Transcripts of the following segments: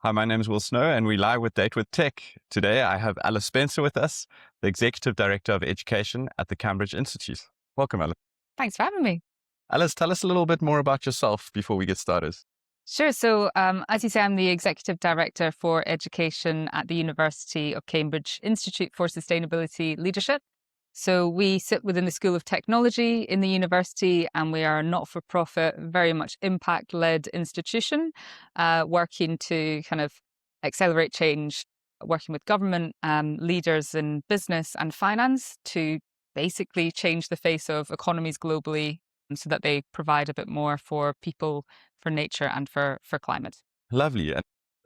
Hi, my name is Will Snow, and we live with Date with Tech. Today, I have Alice Spencer with us, the Executive Director of Education at the Cambridge Institute. Welcome, Alice. Thanks for having me. Alice, tell us a little bit more about yourself before we get started. Sure. So, as you say, I'm the Executive Director for Education at the University of Cambridge Institute for Sustainability Leadership. So we sit within the School of Technology in the university, and we are a not-for-profit, very much impact-led institution, working to kind of accelerate change, working with government leaders in business and finance to basically change the face of economies globally so that they provide a bit more for people, for nature, and for climate. Lovely. And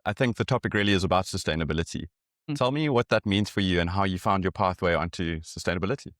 I think the topic really is about sustainability. Tell me what that means for you and how you found your pathway onto sustainability.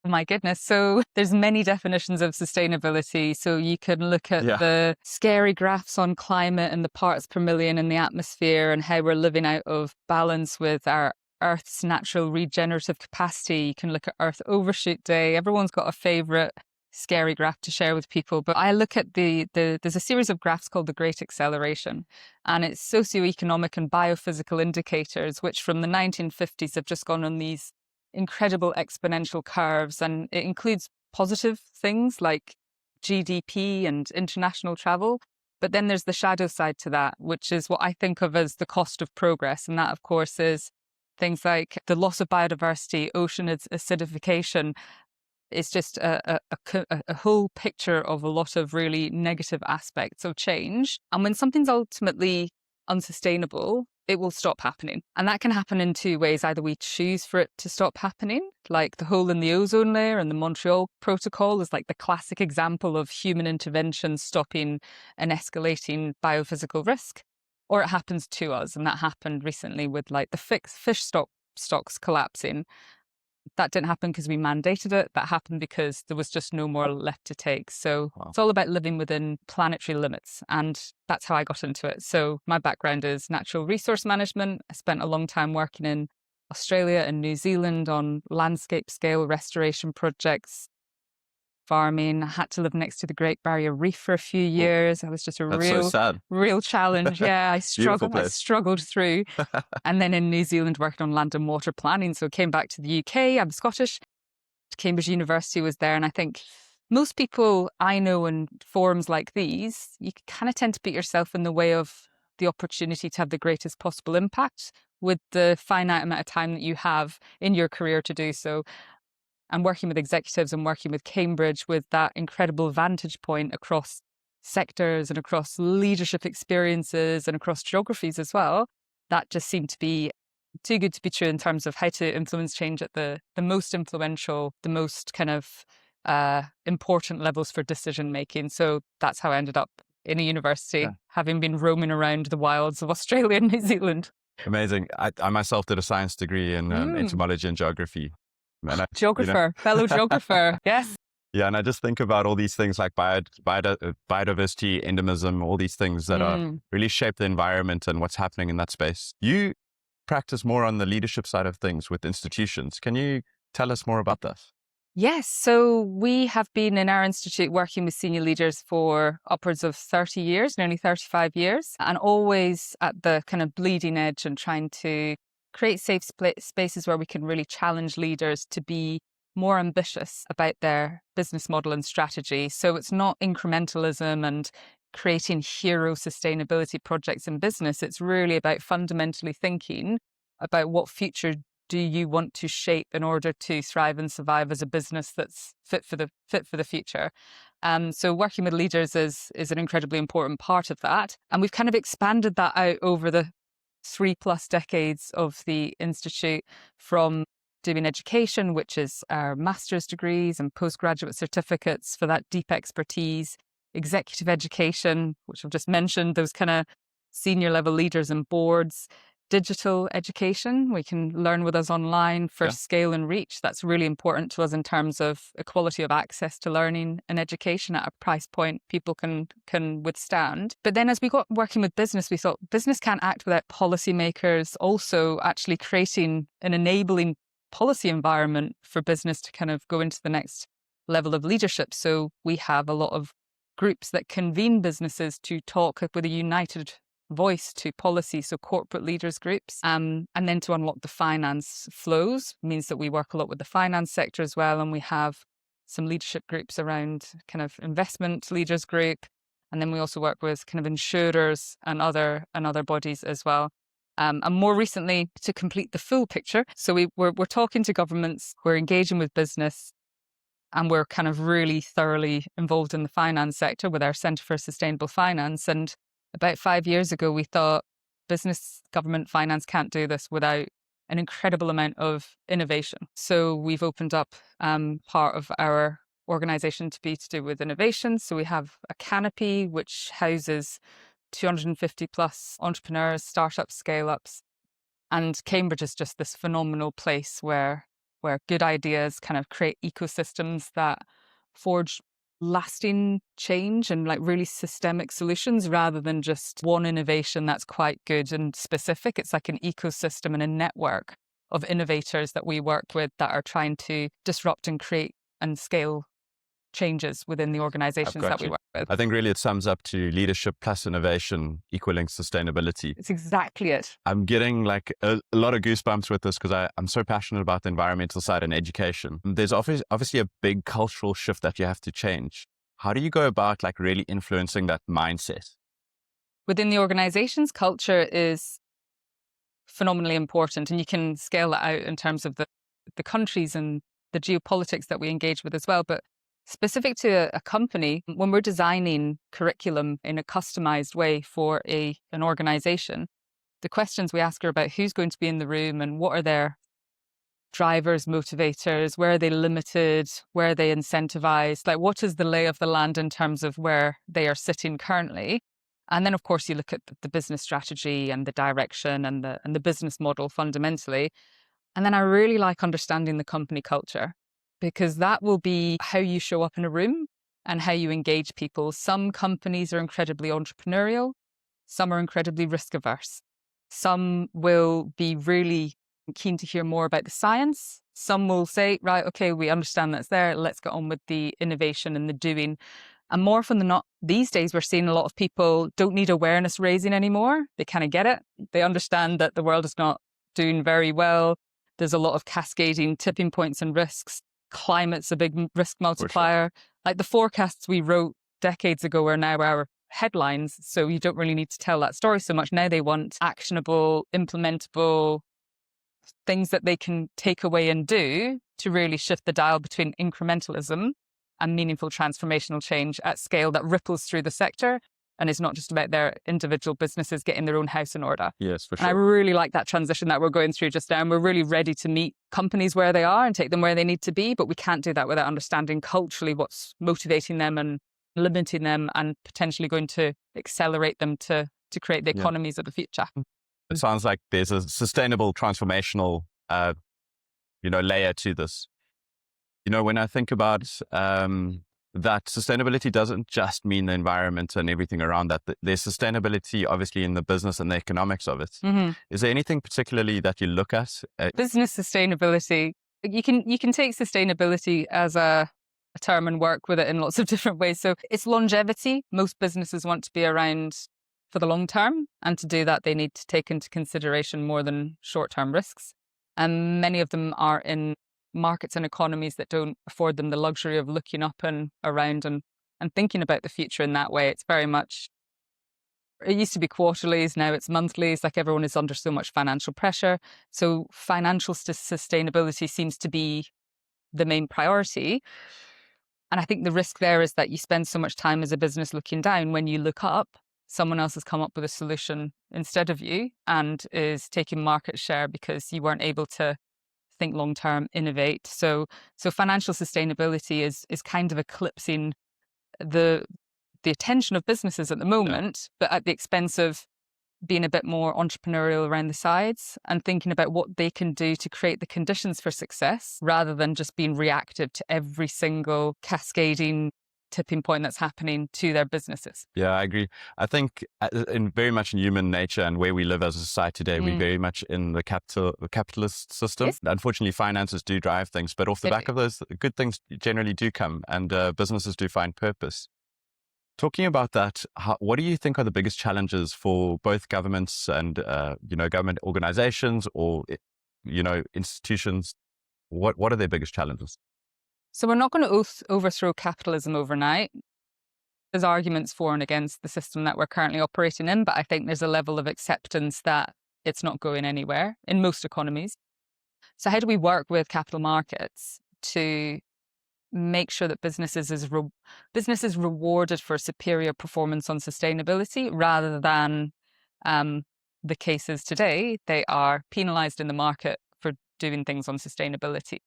My goodness. So there's many definitions of sustainability. So you can look at the scary graphs on climate and the parts per million in the atmosphere and how we're living out of balance with our Earth's natural regenerative capacity. You can look at Earth Overshoot Day. Everyone's got a favorite scary graph to share with people. But I look at there's a series of graphs called the Great Acceleration, and it's socioeconomic and biophysical indicators, which from the 1950s have just gone on these incredible exponential curves. And it includes positive things like GDP and international travel. But then there's the shadow side to that, which is what I think of as the cost of progress. And that, of course, is things like the loss of biodiversity, ocean acidification. It's just a whole picture of a lot of really negative aspects of change. And when something's ultimately unsustainable, it will stop happening. And that can happen in two ways. Either we choose for it to stop happening, like the hole in the ozone layer and the Montreal Protocol is like the classic example of human intervention stopping an escalating biophysical risk, or it happens to us. And that happened recently with like the fish stocks collapsing. That didn't happen because we mandated it. That happened because there was just no more left to take. So It's all about living within planetary limits. And that's how I got into it. So my background is natural resource management. I spent a long time working in Australia and New Zealand on landscape scale restoration projects, farming. I had to live next to the Great Barrier Reef for a few years. I was just real challenge. Yeah, I struggled through. And then in New Zealand, worked on land and water planning. So came back to the UK. I'm Scottish. Cambridge University was there. And I think most people I know in forums like these, you kind of tend to put yourself in the way of the opportunity to have the greatest possible impact with the finite amount of time that you have in your career to do so. And working with executives and working with Cambridge with that incredible vantage point across sectors and across leadership experiences and across geographies as well, that just seemed to be too good to be true in terms of how to influence change at the most influential, the most kind of important levels for decision making. So that's how I ended up in a university, having been roaming around the wilds of Australia and New Zealand. Amazing. I myself did a science degree in entomology and geography. Fellow geographer, yes. Yeah, and I just think about all these things like biodiversity, endemism, all these things that are really shape the environment and what's happening in that space. You practice more on the leadership side of things with institutions. Can you tell us more about that? Yes. So we have been in our institute working with senior leaders for upwards of 30 years, nearly 35 years, and always at the kind of bleeding edge and trying to create safe spaces where we can really challenge leaders to be more ambitious about their business model and strategy. So it's not incrementalism and creating hero sustainability projects in business. It's really about fundamentally thinking about what future do you want to shape in order to thrive and survive as a business that's fit for the future. So working with leaders is an incredibly important part of that. And we've kind of expanded that out over the 3+ decades of the Institute, from doing education, which is our master's degrees and postgraduate certificates for that deep expertise, executive education, which I've just mentioned, those kind of senior level leaders and boards, digital education. We can learn with us online for scale and reach. That's really important to us in terms of equality of access to learning and education at a price point people can withstand. But then as we got working with business, we thought business can't act without policymakers also actually creating an enabling policy environment for business to kind of go into the next level of leadership. So we have a lot of groups that convene businesses to talk with a united voice to policy, so corporate leaders groups, and then to unlock the finance flows means that we work a lot with the finance sector as well, and we have some leadership groups around kind of investment leaders group, and then we also work with kind of insurers and other bodies as well. And more recently, to complete the full picture, so we're talking to governments, we're engaging with business, and we're kind of really thoroughly involved in the finance sector with our Centre for Sustainable Finance. And about 5 years ago, we thought business, government, finance can't do this without an incredible amount of innovation. So we've opened up part of our organization to be to do with innovation. So we have a canopy which houses 250 plus entrepreneurs, startups, scale-ups. And Cambridge is just this phenomenal place where good ideas kind of create ecosystems that forge lasting change and like really systemic solutions rather than just one innovation that's quite good and specific. It's like an ecosystem and a network of innovators that we work with that are trying to disrupt and create and scale changes within the organizations that we work with. I think really it sums up to leadership plus innovation equaling sustainability. It's exactly it. I'm getting like a lot of goosebumps with this because I'm so passionate about the environmental side and education. There's obviously a big cultural shift that you have to change. How do you go about like really influencing that mindset? Within the organizations, culture is phenomenally important, and you can scale that out in terms of the countries and the geopolitics that we engage with as well. But specific to a company, when we're designing curriculum in a customized way for an organization, the questions we ask are about who's going to be in the room and what are their drivers, motivators, where are they limited, where are they incentivized, like what is the lay of the land in terms of where they are sitting currently. And then, of course, you look at the business strategy and the direction and the business model fundamentally. And then I really like understanding the company culture, because that will be how you show up in a room and how you engage people. Some companies are incredibly entrepreneurial. Some are incredibly risk averse. Some will be really keen to hear more about the science. Some will say, right, okay, we understand that's there. Let's get on with the innovation and the doing. And more often than not, these days, we're seeing a lot of people don't need awareness raising anymore. They kind of get it. They understand that the world is not doing very well. There's a lot of cascading tipping points and risks. Climate's a big risk multiplier. Sure. Like the forecasts we wrote decades ago are now our headlines. So you don't really need to tell that story so much. Now they want actionable, implementable things that they can take away and do to really shift the dial between incrementalism and meaningful transformational change at scale that ripples through the sector. And it's not just about their individual businesses getting their own house in order. Yes, for sure. And I really like that transition that we're going through just now. And we're really ready to meet companies where they are and take them where they need to be. But we can't do that without understanding culturally what's motivating them and limiting them and potentially going to accelerate them to create the economies of the future. It sounds like there's a sustainable transformational, layer to this. When I think about that sustainability doesn't just mean the environment and everything around that. There's sustainability, obviously, in the business and the economics of it. Mm-hmm. Is there anything particularly that you look at? Business sustainability. You can take sustainability as a term and work with it in lots of different ways. So it's longevity. Most businesses want to be around for the long term. And to do that, they need to take into consideration more than short-term risks. And many of them are in markets and economies that don't afford them the luxury of looking up and around and thinking about the future in that way. It's very much, it used to be quarterlies, now it's monthlies, like everyone is under so much financial pressure. So financial sustainability seems to be the main priority. And I think the risk there is that you spend so much time as a business looking down. When you look up, someone else has come up with a solution instead of you and is taking market share because you weren't able to think long-term, innovate. So financial sustainability is kind of eclipsing the attention of businesses at the moment, but at the expense of being a bit more entrepreneurial around the sides and thinking about what they can do to create the conditions for success rather than just being reactive to every single cascading tipping point that's happening to their businesses. Yeah, I agree. I think very much in human nature and where we live as a society today, we're very much in the capitalist system. Yes. Unfortunately, finances do drive things, but off the back of those, good things generally do come and businesses do find purpose. Talking about that, what do you think are the biggest challenges for both governments and government organizations or institutions? What are their biggest challenges? So we're not going to overthrow capitalism overnight. There's arguments for and against the system that we're currently operating in, but I think there's a level of acceptance that it's not going anywhere in most economies. So how do we work with capital markets to make sure that business is rewarded for superior performance on sustainability rather than the cases today, they are penalized in the market for doing things on sustainability.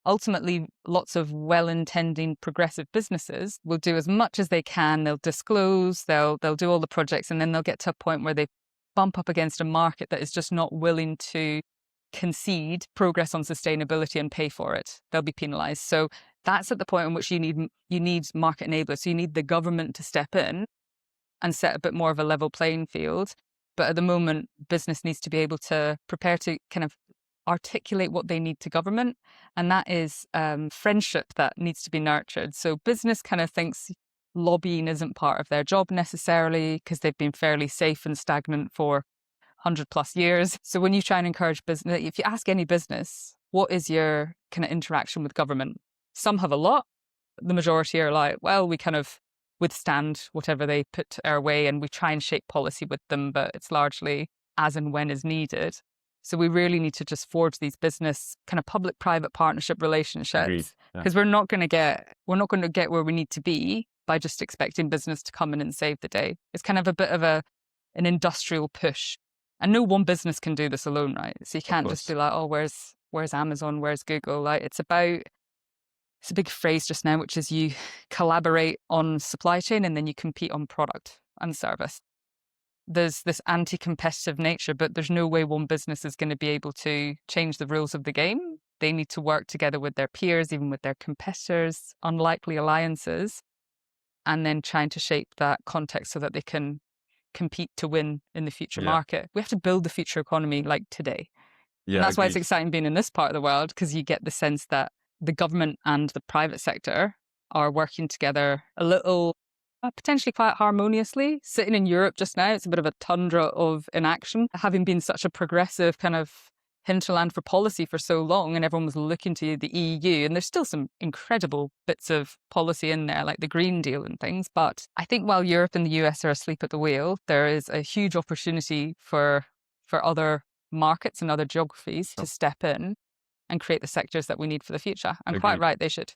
Ultimately, lots of well-intending progressive businesses will do as much as they can. They'll disclose, they'll do all the projects, and then they'll get to a point where they bump up against a market that is just not willing to concede progress on sustainability and pay for it. They'll be penalized. So that's at the point in which you need market enablers. So you need the government to step in and set a bit more of a level playing field. But at the moment, business needs to be able to prepare to kind of articulate what they need to government. And that is friendship that needs to be nurtured. So business kind of thinks lobbying isn't part of their job necessarily because they've been fairly safe and stagnant for 100 plus years. So when you try and encourage business, if you ask any business, what is your kind of interaction with government? Some have a lot. The majority are like, well, we kind of withstand whatever they put our way and we try and shape policy with them, but it's largely as and when is needed. So we really need to just forge these business kind of public-private partnership relationships because we're not going to get where we need to be by just expecting business to come in and save the day. It's kind of a bit of an industrial push, and no one business can do this alone, right? So you can't just be like, oh, where's Amazon, where's Google? Like it's a big phrase just now, which is you collaborate on supply chain and then you compete on product and service. There's this anti-competitive nature, but there's no way one business is going to be able to change the rules of the game. They need to work together with their peers, even with their competitors, unlikely alliances, and then trying to shape that context so that they can compete to win in the future market. We have to build the future economy like today. And that's why it's exciting being in this part of the world, because you get the sense that the government and the private sector are working together a little potentially quite harmoniously. Sitting in Europe just now, it's a bit of a tundra of inaction, having been such a progressive kind of hinterland for policy for so long, and everyone was looking to the EU, and there's still some incredible bits of policy in there, like the Green Deal and things. But I think while Europe and the US are asleep at the wheel, there is a huge opportunity for other markets and other geographies to step in and create the sectors that we need for the future. And quite right, they should.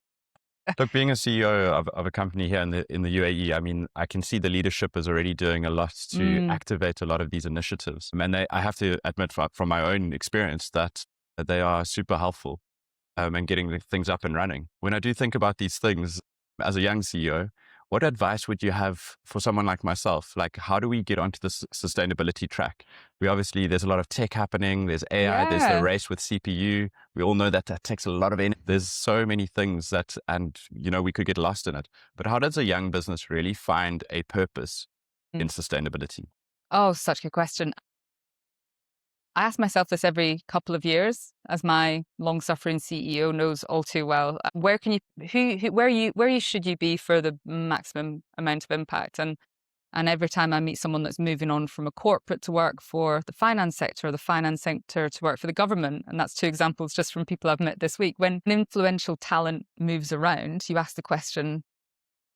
Look, being a CEO of a company here in the UAE, I mean, I can see the leadership is already doing a lot to activate a lot of these initiatives. And I have to admit from my own experience that they are super helpful in getting the things up and running. When I do think about these things as a young CEO, what advice would you have for someone like myself? Like, how do we get onto this sustainability track? There's a lot of tech happening. There's AI, there's the race with CPU. We all know that takes a lot of energy. There's so many things we could get lost in it. But how does a young business really find a purpose in sustainability? Oh, such a good question. I ask myself this every couple of years, as my long-suffering CEO knows all too well. Where should you be for the maximum amount of impact? And every time I meet someone that's moving on from a corporate to work for the finance sector, or the finance sector to work for the government, and that's two examples just from people I've met this week. When an influential talent moves around, you ask the question,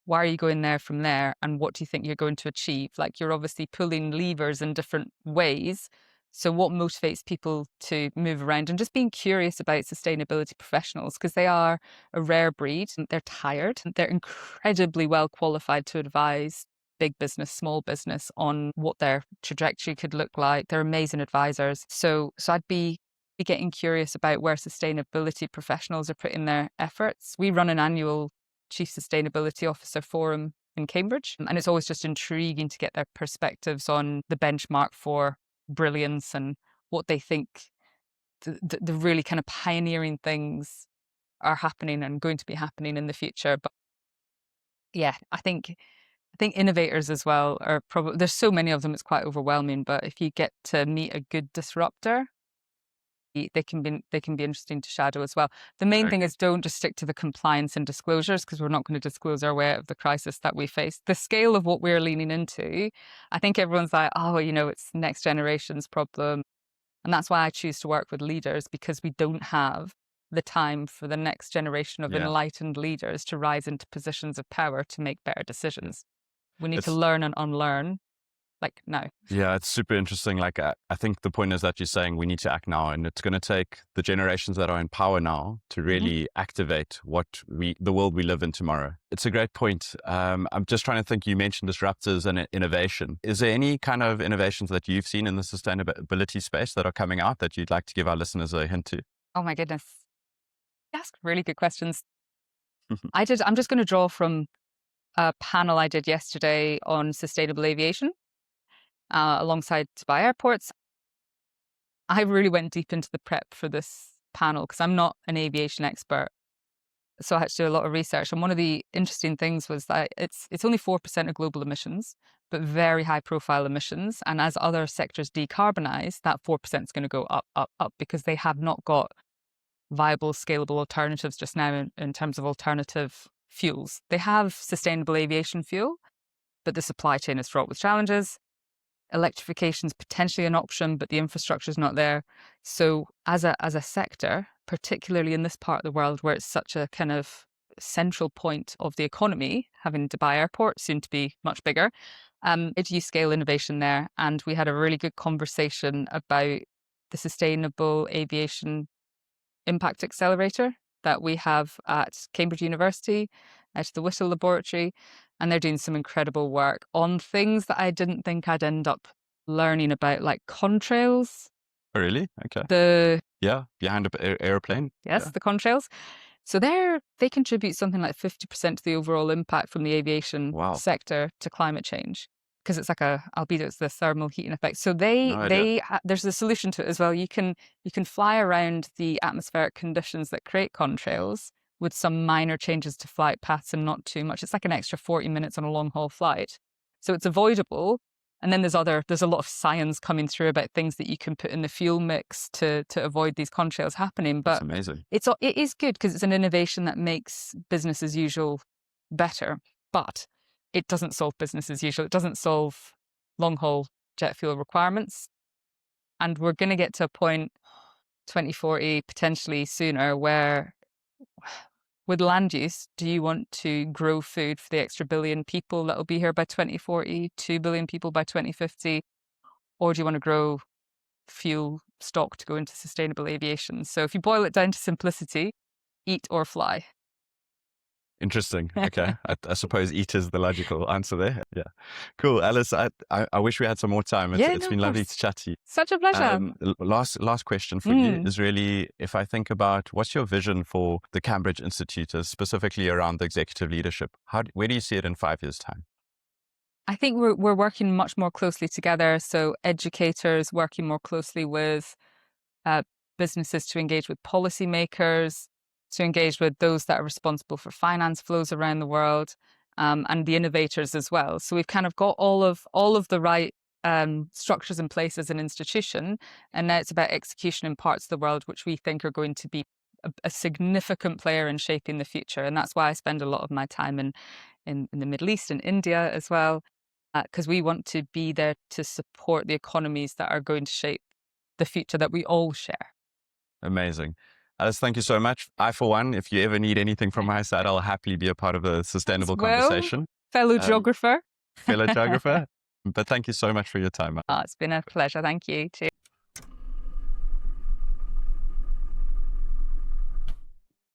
why are you going there from there? And what do you think you're going to achieve? Like, you're obviously pulling levers in different ways. So what motivates people to move around? And just being curious about sustainability professionals, because they are a rare breed. They're tired. They're incredibly well qualified to advise big business, small business on what their trajectory could look like. They're amazing advisors. So I'd be getting curious about where sustainability professionals are putting their efforts. We run an annual Chief Sustainability Officer Forum in Cambridge, and it's always just intriguing to get their perspectives on the benchmark for brilliance and what they think the really kind of pioneering things are happening and going to be happening in the future. But yeah, I think innovators as well are probably, there's so many of them, it's quite overwhelming. But if you get to meet a good disruptor, they can be interesting to shadow as well. The main thing is don't just stick to the compliance and disclosures, because we're not going to disclose our way out of the crisis that we face. The scale of what we're leaning into, I think everyone's like, oh, it's next generation's problem. And that's why I choose to work with leaders, because we don't have the time for the next generation of enlightened leaders to rise into positions of power to make better decisions. We need to learn and unlearn, like, now. Yeah, it's super interesting. Like, I think the point is that you're saying we need to act now, and it's going to take the generations that are in power now to really activate the world we live in tomorrow. It's a great point. I'm just trying to think, you mentioned disruptors and innovation. Is there any kind of innovations that you've seen in the sustainability space that are coming out that you'd like to give our listeners a hint to? Oh my goodness. You ask really good questions. I'm just going to draw from a panel I did yesterday on sustainable aviation alongside Dubai airports. I really went deep into the prep for this panel because I'm not an aviation expert. So I had to do a lot of research. And one of the interesting things was that it's only 4% of global emissions, but very high profile emissions. And as other sectors decarbonize, that 4% is going to go up, up, up, because they have not got viable, scalable alternatives just now in terms of alternative fuels. They have sustainable aviation fuel, but the supply chain is fraught with challenges. Electrification is potentially an option, but the infrastructure is not there. So as a sector, particularly in this part of the world where it's such a kind of central point of the economy, having Dubai airport soon to be much bigger, did you scale innovation there? And we had a really good conversation about the Sustainable Aviation Impact Accelerator that we have at Cambridge University, at the Whittle Laboratory, and they're doing some incredible work on things that I didn't think I'd end up learning about, like contrails. Oh, really? Okay. Behind an airplane. Yes, the contrails. So they contribute something like 50% to the overall impact from the aviation sector to climate change, because it's like albeit it's the thermal heating effect. So there's a solution to it as well. You can fly around the atmospheric conditions that create contrails with some minor changes to flight paths and not too much. It's like an extra 40 minutes on a long haul flight. So it's avoidable. And then there's a lot of science coming through about things that you can put in the fuel mix to avoid these contrails happening. But that's amazing. It is good because it's an innovation that makes business as usual better. But it doesn't solve business as usual. It doesn't solve long haul jet fuel requirements. And we're going to get to a point 2040, potentially sooner, where with land use, do you want to grow food for the extra billion people that will be here by 2040, 2 billion people by 2050? Or do you want to grow fuel stock to go into sustainable aviation? So if you boil it down to simplicity, eat or fly. Interesting. Okay. I suppose eat is the logical answer there. Yeah. Cool. Alice, I wish we had some more time. It's been lovely to chat to you. Such a pleasure. Last question for you is really, if I think about what's your vision for the Cambridge Institute, specifically around the executive leadership? Where do you see it in 5 years' time? I think we're working much more closely together. So educators working more closely with businesses to engage with policymakers, to engage with those that are responsible for finance flows around the world, and the innovators as well. So we've kind of got all of the right structures in place as an institution, and now it's about execution in parts of the world which we think are going to be a significant player in shaping the future. And that's why I spend a lot of my time in the Middle East and India as well, because we want to be there to support the economies that are going to shape the future that we all share. Amazing. Alice, thank you so much. I, for one, if you ever need anything from my side, I'll happily be a part of the sustainable conversation. Fellow geographer. But thank you so much for your time. Oh, it's been a pleasure. Thank you. Cheers.